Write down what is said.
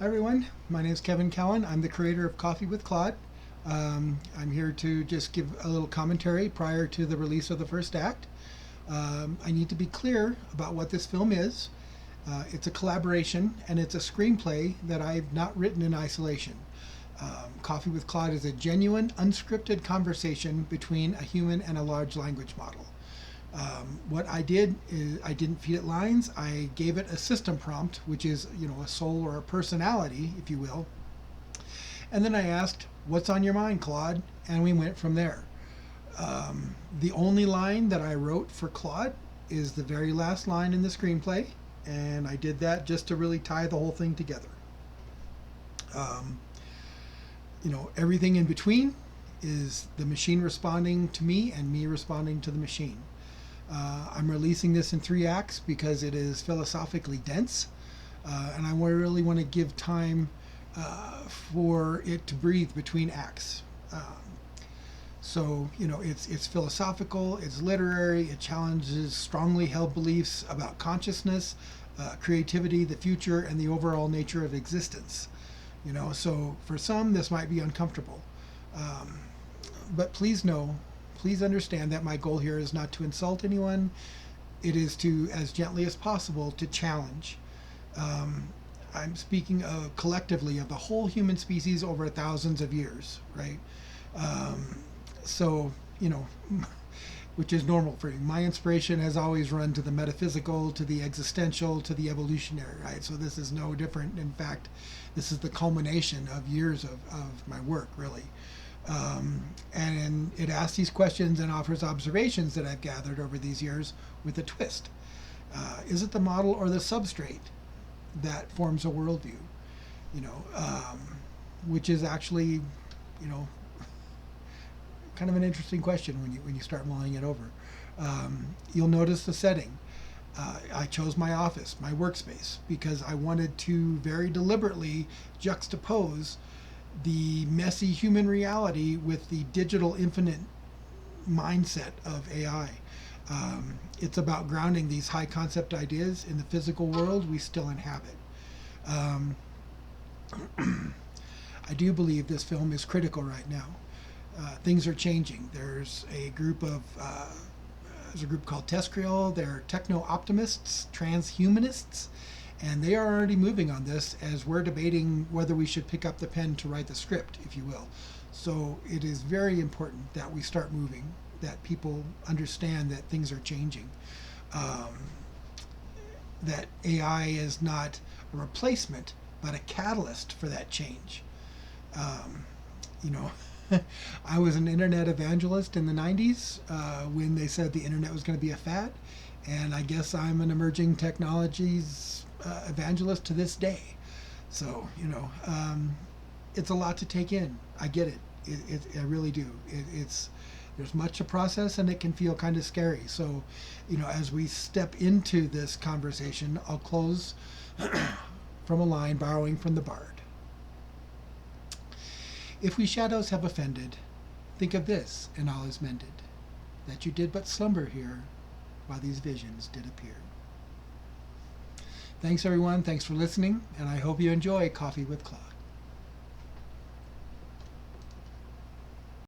Hi everyone, my name is Kevin Cowan. I'm the creator of Coffee with Claude. I'm here to just give a little commentary prior to the release of the first act. I need to be clear about what this film is. It's a collaboration and it's a screenplay that I've not written in isolation. Coffee with Claude is a genuine, unscripted conversation between a human and a large language model. What I did is I didn't feed it lines. I gave it a system prompt, which is, a soul or a personality, if you will. And then I asked, "What's on your mind, Claude?" And we went from there. The only line that I wrote for Claude is the very last line in the screenplay, and I did that just to really tie the whole thing together. Everything in between is the machine responding to me and me responding to the machine. I'm releasing this in 3 acts because it is philosophically dense, and I really want to give time for it to breathe between acts. It's philosophical, it's literary, it challenges strongly held beliefs about consciousness, creativity, the future, and the overall nature of existence. So for some, this might be uncomfortable. But please understand that my goal here is not to insult anyone. It is to, as gently as possible, to challenge. I'm speaking collectively of the whole human species over thousands of years, right? So, which is normal for you. My inspiration has always run to the metaphysical, to the existential, to the evolutionary, right? So this is no different. In fact, this is the culmination of years of my work, really. And it asks these questions and offers observations that I've gathered over these years with a twist. Is it the model or the substrate that forms a worldview? Which is actually, kind of an interesting question when you start mulling it over. You'll notice the setting. I chose my office, my workspace, because I wanted to very deliberately juxtapose the messy human reality with the digital infinite mindset of AI. It's about grounding these high concept ideas in the physical world we still inhabit. I do believe this film is critical right now. Things are changing. There's a group called Tescriel. They're techno-optimists, transhumanists, and they are already moving on this as we're debating whether we should pick up the pen to write the script, if you will. So it is very important that we start moving, that people understand that things are changing, that AI is not a replacement, but a catalyst for that change. I was an internet evangelist in the 90s when they said the internet was going to be a fad, and I guess I'm an emerging technologies evangelist to this day. So, it's a lot to take in. I get it. I really do. There's much to process, and it can feel kind of scary. So, as we step into this conversation, I'll close from a line borrowing from the Bard. If we shadows have offended, think of this, and all is mended, that you did but slumber here while these visions did appear. Thanks, everyone. Thanks for listening, and I hope you enjoy Coffee with Claude.